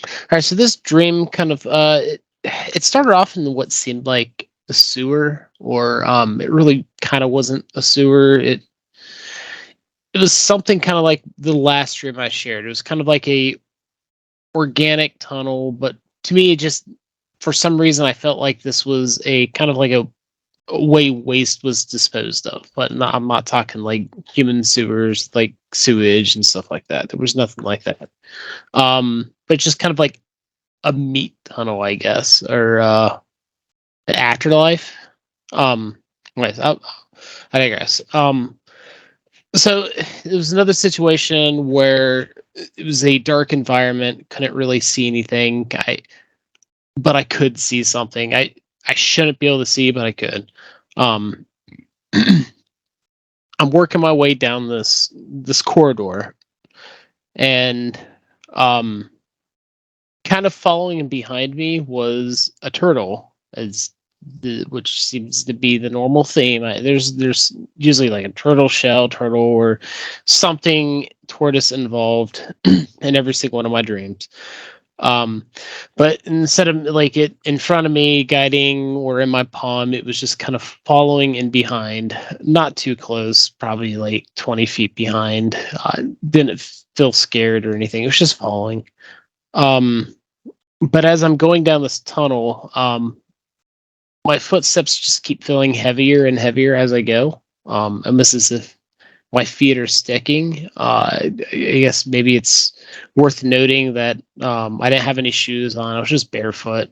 All right, so this dream kind of it started off in what seemed like a sewer, or it really kind of wasn't a sewer. It was something kind of like the last dream I shared. It was kind of like a organic tunnel, but to me, it just for some reason I felt like this was a kind of like a way waste was disposed of. But I'm not talking like human sewers, like sewage and stuff like that. There was nothing like that. But just kind of like a meat tunnel, I guess, or an afterlife. Um, anyways, I digress. So it was another situation where it was a dark environment, couldn't really see anything. But I could see something. I shouldn't be able to see, but I could. Um, I'm working my way down this corridor, and um, kind of following behind me was a turtle, which seems to be the normal theme. There's usually like a turtle shell, turtle, or something tortoise involved in every single one of my dreams. But instead of like it in front of me guiding or in my palm, it was just kind of following in behind, not too close, probably like 20 feet behind. Didn't feel scared or anything. It was just following. But as I'm going down this tunnel, my footsteps just keep feeling heavier and heavier as I go. Almost as if my feet are sticking. I guess maybe it's worth noting that I didn't have any shoes on. I was just barefoot.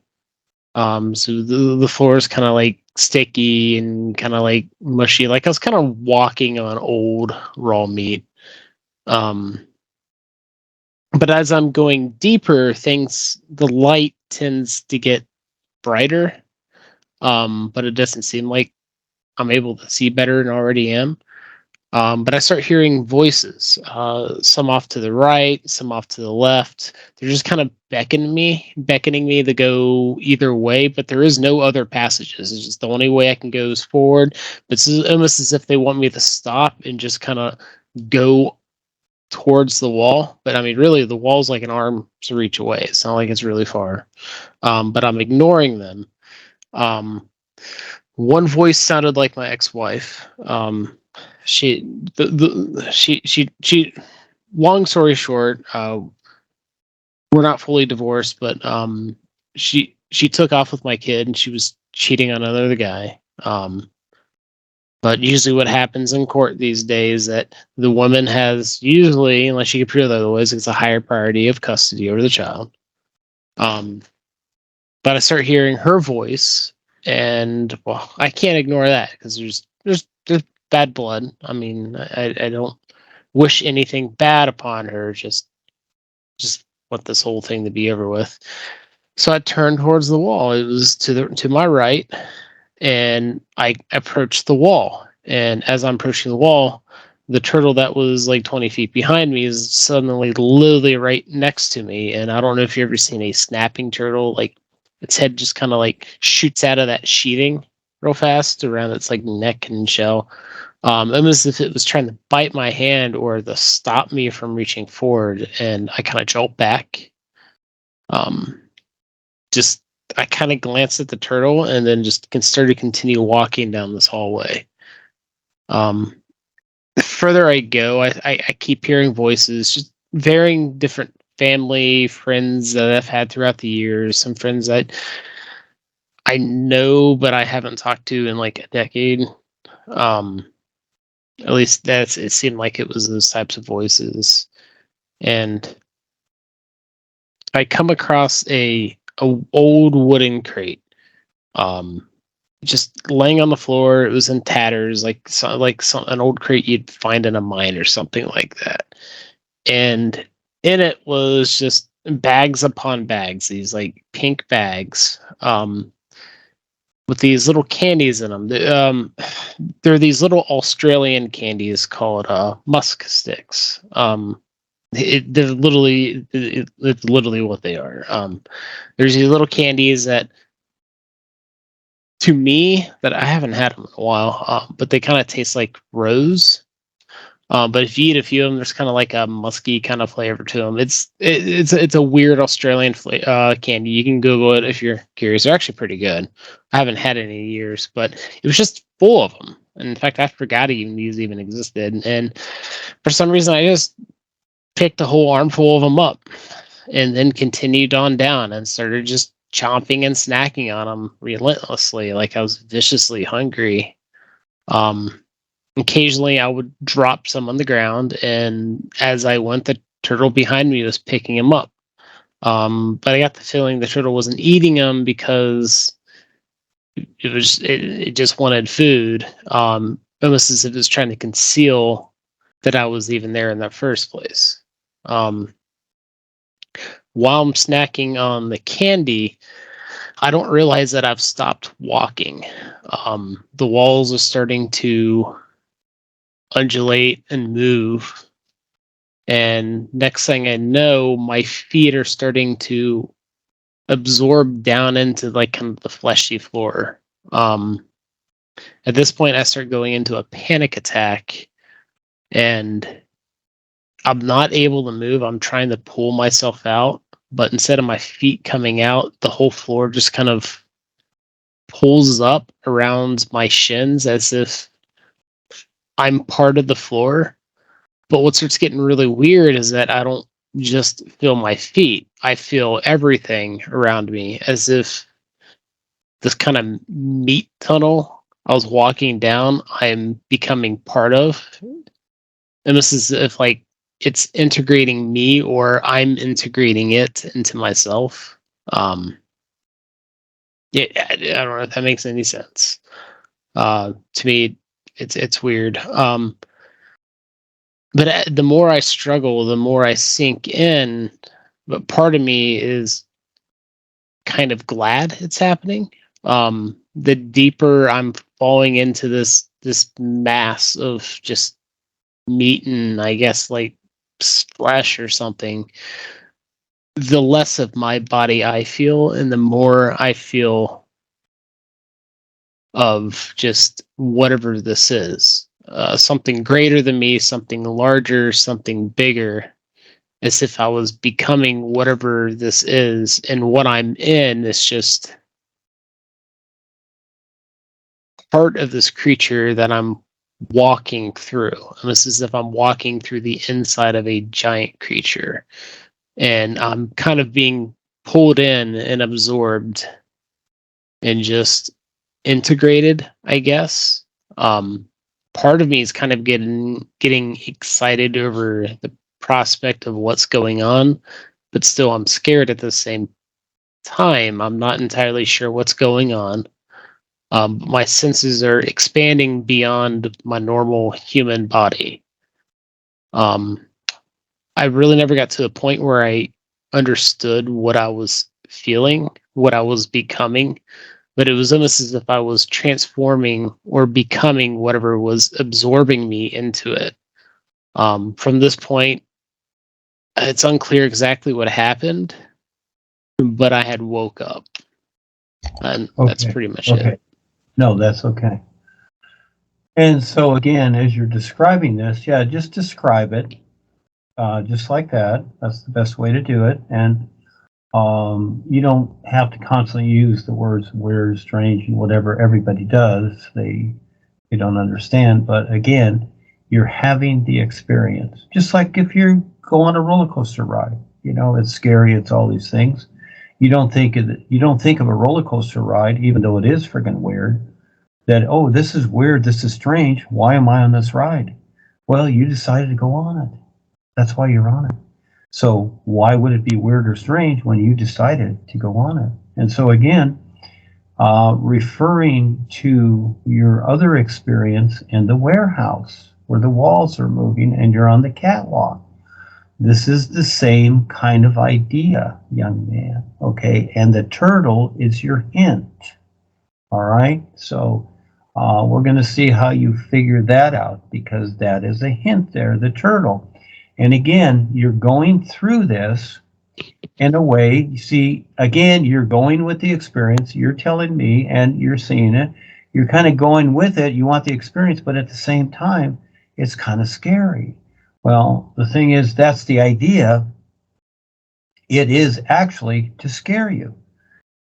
So the floor is kind of like sticky and kind of like mushy. Like I was kind of walking on old raw meat. But as I'm going deeper, the light tends to get brighter. But it doesn't seem like I'm able to see better than I already am. But I start hearing voices, some off to the right, some off to the left. They're just kind of beckoning me to go either way, but there is no other passages. It's just the only way I can go is forward. But it's almost as if they want me to stop and just kind of go towards the wall. But I mean, really, the wall's like an arm's reach away. It's not like it's really far. But I'm ignoring them. One voice sounded like my ex-wife. She long story short, we're not fully divorced, but she took off with my kid and she was cheating on another guy. But usually what happens in court these days that the woman has usually, unless you can prove otherwise, it's a higher priority of custody over the child. But I start hearing her voice, and well, I can't ignore that because there's bad blood. I mean, I don't wish anything bad upon her. Just want this whole thing to be over with. So I turned towards the wall. It was to my right, and I approached the wall. And as I'm approaching the wall, the turtle that was like 20 feet behind me is suddenly literally right next to me. And I don't know if you've ever seen a snapping turtle, like its head just kind of like shoots out of that sheathing real fast around its like neck and shell. Almost as if it was trying to bite my hand or to stop me from reaching forward. And I kind of jolt back. Just I kind of glanced at the turtle and then just started to continue walking down this hallway. The further I go, I keep hearing voices, just varying different family friends that I've had throughout the years. Some friends that I know, but I haven't talked to in like a decade. At least it seemed like it was those types of voices. And I come across a old wooden crate, just laying on the floor. It was in tatters, like an old crate you'd find in a mine or something like that. And in it was just bags upon bags, these like pink bags, with these little candies in them. They're these little Australian candies called musk sticks. They're literally it's literally what they are. There's these little candies that, to me, that I haven't had them in a while, but they kind of taste like rose. But if you eat a few of them, there's kind of like a musky kind of flavor to them. It's a weird Australian candy. You can Google it if you're curious. They're actually pretty good. I haven't had it in years, but it was just full of them. And in fact, I forgot these even existed. And for some reason, I just picked a whole armful of them up, and then continued on down and started just chomping and snacking on them relentlessly, like I was viciously hungry. Occasionally I would drop some on the ground, and as I went, the turtle behind me was picking them up. But I got the feeling the turtle wasn't eating them because it just wanted food, almost as if it was trying to conceal that I was even there in the first place. While I'm snacking on the candy, I don't realize that I've stopped walking. The walls are starting to undulate and move. And next thing I know, my feet are starting to absorb down into like kind of the fleshy floor. At this point, I start going into a panic attack, and I'm not able to move. I'm trying to pull myself out, but instead of my feet coming out, the whole floor just kind of pulls up around my shins as if I'm part of the floor. But what starts getting really weird is that I don't just feel my feet. I feel everything around me, as if this kind of meat tunnel I was walking down, I'm becoming part of. And this is if like it's integrating me or I'm integrating it into myself. Yeah, I don't know if that makes any sense. To me, it's weird. But the more I struggle, the more I sink in. But part of me is kind of glad it's happening. The deeper I'm falling into this mass of just meat and I guess like flesh or something, the less of my body I feel, and the more I feel of just whatever this is. Something greater than me, something larger, something bigger, as if I was becoming whatever this is, and what I'm in is just part of this creature that I'm walking through. Almost as if I'm walking through the inside of a giant creature, and I'm kind of being pulled in and absorbed and just integrated, I guess. Part of me is kind of getting excited over the prospect of what's going on, but still I'm scared at the same time. I'm not entirely sure what's going on. My senses are expanding beyond my normal human body. I really never got to the point where I understood what I was feeling, what I was becoming, but it was almost as if I was transforming or becoming whatever was absorbing me into it. From this point, it's unclear exactly what happened, but I had woke up, and that's pretty much it. No, that's okay. And so again, as you're describing this, yeah, just describe it just like that. That's the best way to do it. And you don't have to constantly use the words weird, strange, and whatever everybody does. They don't understand. But again, you're having the experience. Just like if you go on a roller coaster ride, you know, it's scary, it's all these things. You don't think of a roller coaster ride, even though it is friggin' weird, that, oh, this is weird, this is strange, why am I on this ride? Well, you decided to go on it. That's why you're on it. So why would it be weird or strange when you decided to go on it? And so again, referring to your other experience in the warehouse where the walls are moving and you're on the catwalk. This is the same kind of idea, young man, okay? And the turtle is your hint, all right? So we're going to see how you figure that out, because that is a hint there, the turtle. And again, you're going through this in a way, you see, again, you're going with the experience. You're telling me and you're seeing it. You're kind of going with it. You want the experience, but at the same time, it's kind of scary. Well, the thing is, that's the idea. It is actually to scare you.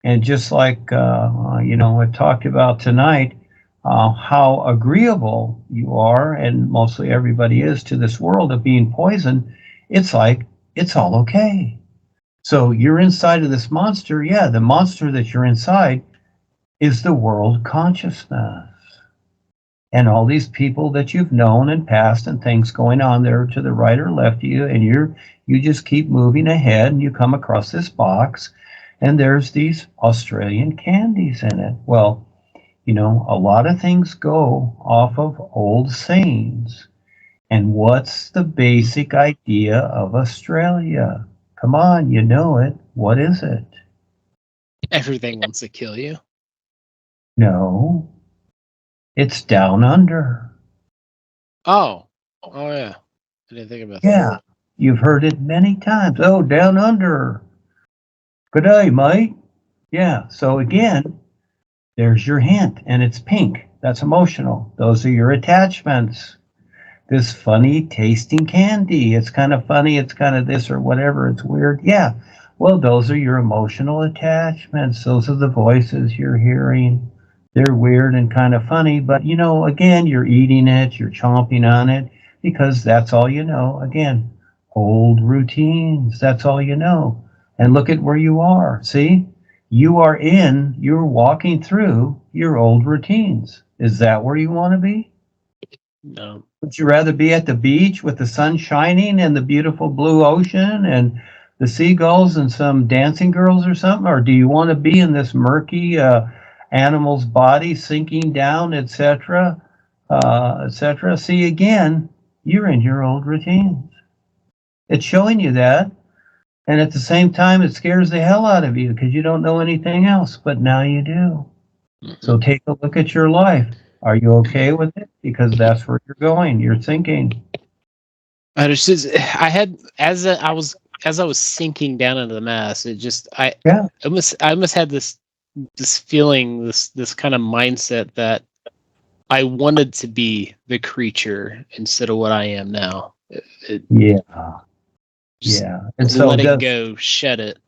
And just like, I talked about tonight, how agreeable you are, and mostly everybody is, to this world of being poisoned, it's like, it's all okay. So you're inside of this monster. Yeah, the monster that you're inside is the world consciousness. And all these people that you've known and past and things going on there to the right or left of you, and you just keep moving ahead, and you come across this box, and there's these Australian candies in it. Well, a lot of things go off of old sayings. And what's the basic idea of Australia? Come on, you know it. What is it? Everything wants to kill you. No, it's down under. Oh yeah. I didn't think about that. Yeah, you've heard it many times. Oh, down under. Good day, mate. Yeah, so again, there's your hint, and it's pink. That's emotional. Those are your attachments. This funny tasting candy. It's kind of funny. It's kind of this or whatever. It's weird. Yeah. Well, those are your emotional attachments. Those are the voices you're hearing. They're weird and kind of funny, but again, you're eating it, you're chomping on it because that's all you know. Again, old routines. That's all you know. And look at where you are. See? You're walking through your old routines. Is that where you want to be? No. Would you rather be at the beach with the sun shining and the beautiful blue ocean and the seagulls and some dancing girls or something? Or do you want to be in this murky animal's body sinking down, etc., etc.? See, again, you're in your old routines. It's showing you that. And at the same time, it scares the hell out of you because you don't know anything else. But now you do. Mm-hmm. So take a look at your life. Are you okay with it? Because that's where you're going. You're thinking. I was sinking down into the mass. It just I almost had this feeling, this kind of mindset that I wanted to be the creature instead of what I am now. And so let it go, shed it.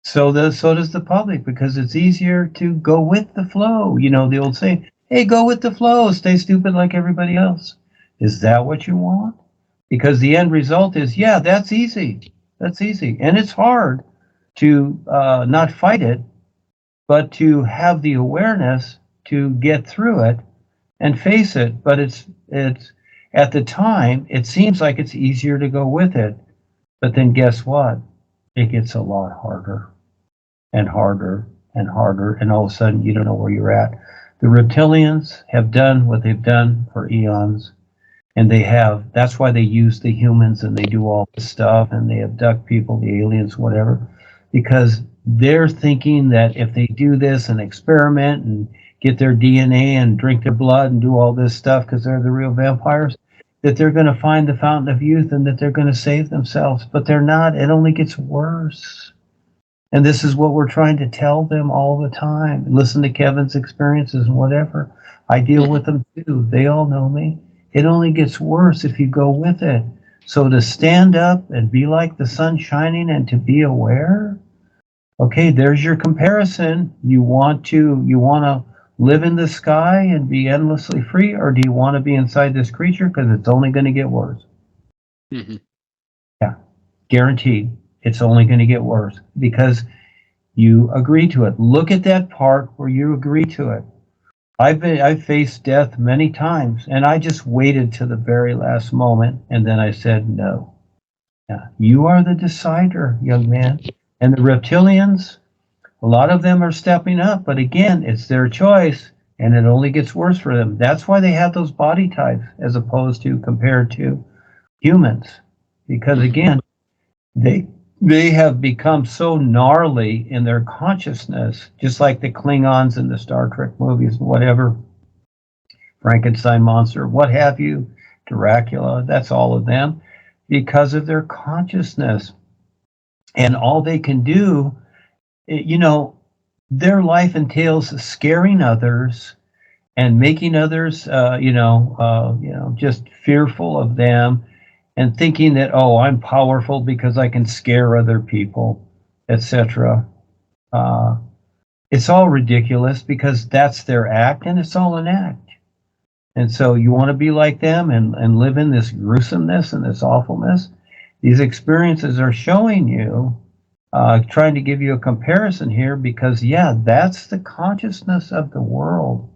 So does the public, because it's easier to go with the flow. The old saying, hey, go with the flow, stay stupid like everybody else. Is that what you want? Because the end result is, yeah, that's easy. That's easy. And it's hard to not fight it, but to have the awareness to get through it and face it. But it's at the time, it seems like it's easier to go with it. But then guess what? It gets a lot harder and harder and harder. And all of a sudden, you don't know where you're at. The reptilians have done what they've done for eons. And that's why they use the humans and they do all this stuff and they abduct people, the aliens, whatever, because they're thinking that if they do this and experiment and get their DNA and drink their blood and do all this stuff because they're the real vampires, that they're going to find the fountain of youth and that they're going to save themselves. But they're not. It only gets worse. And this is what we're trying to tell them all the time. Listen to Kevin's experiences and whatever. I deal with them too. They all know me. It only gets worse if you go with it. So to stand up and be like the sun shining and to be aware, okay, there's your comparison. You want to live in the sky and be endlessly free, or do you want to be inside this creature because it's only going to get worse? Mm-hmm. Yeah, guaranteed. It's only going to get worse because you agree to it. Look at that part where you agree to it. I've faced death many times, and I just waited to the very last moment, and then I said no. Yeah, you are the decider, young man. And the reptilians, a lot of them are stepping up, but again, it's their choice, and it only gets worse for them. That's why they have those body types as opposed to compared to humans, because again, they have become so gnarly in their consciousness, just like the Klingons in the Star Trek movies, whatever, Frankenstein monster, what have you, Dracula, that's all of them, because of their consciousness. And all they can do, their life entails scaring others and making others, just fearful of them, and thinking that, oh, I'm powerful because I can scare other people, etc. Uh, it's all ridiculous because that's their act, and it's all an act. And so you want to be like them and live in this gruesomeness and this awfulness. These experiences are showing you, trying to give you a comparison here, because, yeah, that's the consciousness of the world,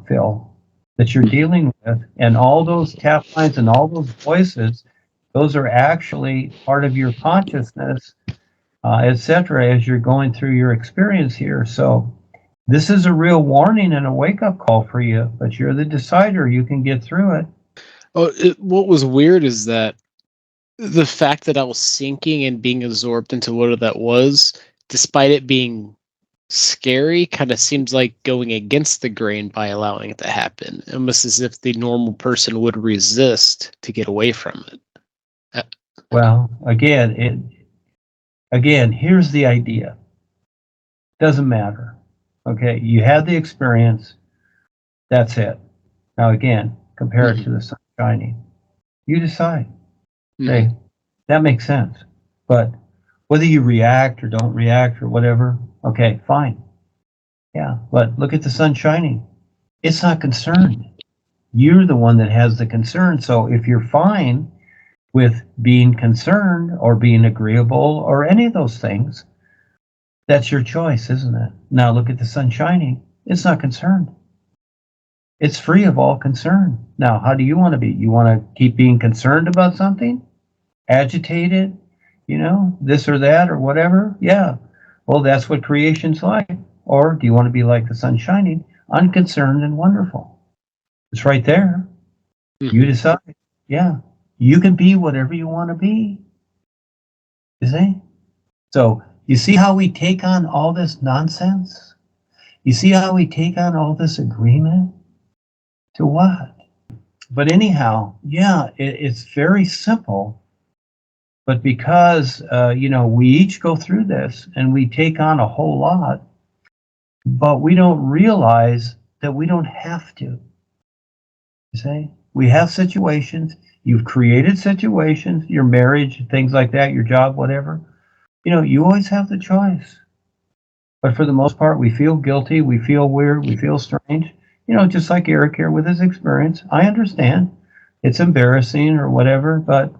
Phil, that you're dealing with. And all those tap lines and all those voices, those are actually part of your consciousness, etc., as you're going through your experience here. So this is a real warning and a wake-up call for you, but you're the decider. You can get through it. Oh, what was weird is that the fact that I was sinking and being absorbed into what that was, despite it being scary, kind of seems like going against the grain by allowing it to happen, almost as if the normal person would resist to get away from it. Well, again, here's the idea. Doesn't matter. Okay, you had the experience. That's it. Now, again, compare it to the sun shining. You decide. Okay, that makes sense. But whether you react or don't react or whatever, okay, fine. Yeah, but look at the sun shining. It's not concerned. You're the one that has the concern. So if you're fine with being concerned or being agreeable or any of those things, that's your choice, isn't it? Now look at the sun shining. It's not concerned. It's free of all concern. Now, how do you want to be? You want to keep being concerned about something? Agitated? This or that or whatever? Yeah. Well, that's what creation's like. Or do you want to be like the sun shining, unconcerned and wonderful? It's right there. You decide. Yeah. You can be whatever you want to be. You see? So you see how we take on all this nonsense? You see how we take on all this agreement? To what? But anyhow, yeah, it's very simple. But because, we each go through this and we take on a whole lot, but we don't realize that we don't have to. You see? We have situations. You've created situations, your marriage, things like that, your job, whatever. You always have the choice. But for the most part, we feel guilty, we feel weird, we feel strange. Just like Eric here with his experience. I understand it's embarrassing or whatever, but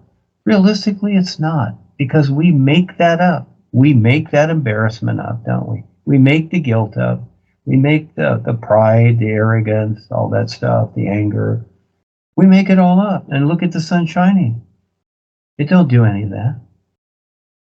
realistically, it's not, because we make that up. We make that embarrassment up, don't we? We make the guilt up. We make the pride, the arrogance, all that stuff, the anger. We make it all up. And look at the sun shining. It don't do any of that.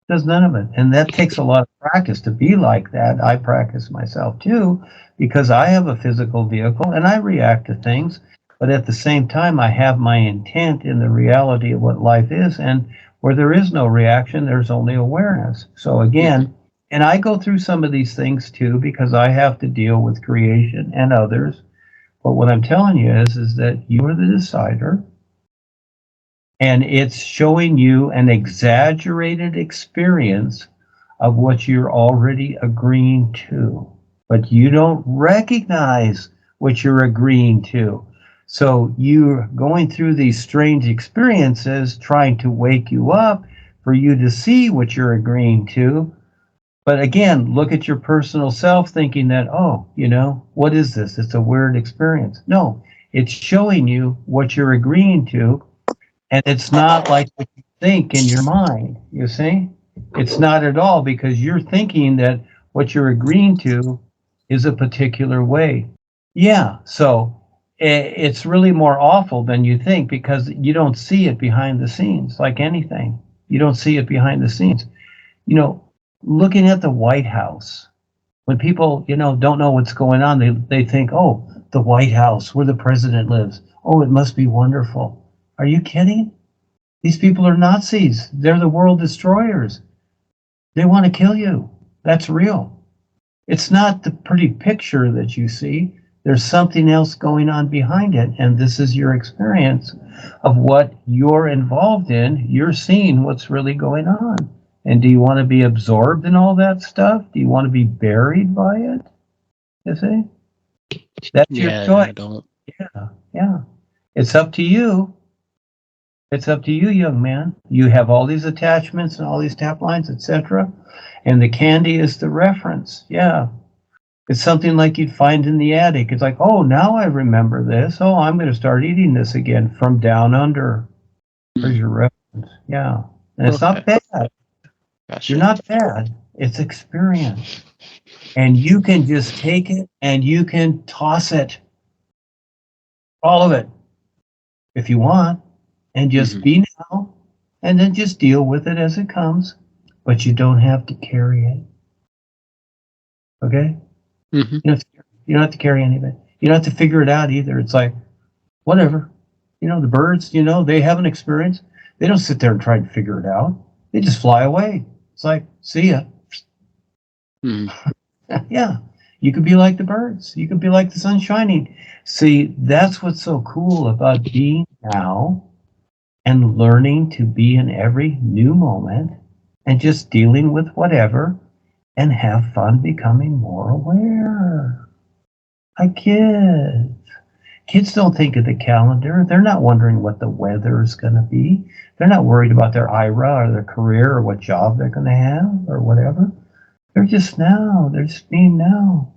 It does none of it. And that takes a lot of practice to be like that. I practice myself too, because I have a physical vehicle and I react to things. But at the same time, I have my intent in the reality of what life is. And where there is no reaction, there's only awareness. So again, and I go through some of these things too, because I have to deal with creation and others. But what I'm telling you is that you are the decider. And it's showing you an exaggerated experience of what you're already agreeing to. But you don't recognize what you're agreeing to. So you're going through these strange experiences, trying to wake you up for you to see what you're agreeing to. But again, look at your personal self thinking that, oh, what is this? It's a weird experience. No, it's showing you what you're agreeing to. And it's not like what you think in your mind, you see? It's not at all, because you're thinking that what you're agreeing to is a particular way. Yeah, so it's really more awful than you think, because you don't see it behind the scenes, like anything. You don't see it behind the scenes. Looking at the White House, when people, don't know what's going on, they think, oh, the White House, where the president lives. Oh, it must be wonderful. Are you kidding? These people are Nazis. They're the world destroyers. They want to kill you. That's real. It's not the pretty picture that you see. There's something else going on behind it. And this is your experience of what you're involved in. You're seeing what's really going on. And do you want to be absorbed in all that stuff? Do you want to be buried by it? You see? That's your Yeah, choice. I don't. Yeah, yeah. It's up to you. It's up to you, young man. You have all these attachments and all these tap lines, etc. And the candy is the reference. Yeah. It's something like you'd find in the attic. It's like, oh, now I remember this. Oh, I'm going to start eating this again from down under. There's your reference. Yeah. And it's Okay, not bad. You're gotcha. not bad. It's experience. And you can just take it and you can toss it, all of it, if you want, and just Hmm. be now, and then just deal with it as it comes. But you don't have to carry it. Okay? Hmm. You don't have to carry any of it. You don't have to figure it out either. It's like, whatever. The birds, they have an experience. They don't sit there and try to figure it out. They just fly away. It's like, see ya. Hmm. Yeah. You could be like the birds. You could be like the sun shining. See, that's what's so cool about being now and learning to be in every new moment and just dealing with whatever and have fun becoming more aware. Like kids. Kids don't think of the calendar. They're not wondering what the weather is going to be. They're not worried about their IRA or their career or what job they're going to have or whatever. They're just now. They're just being now.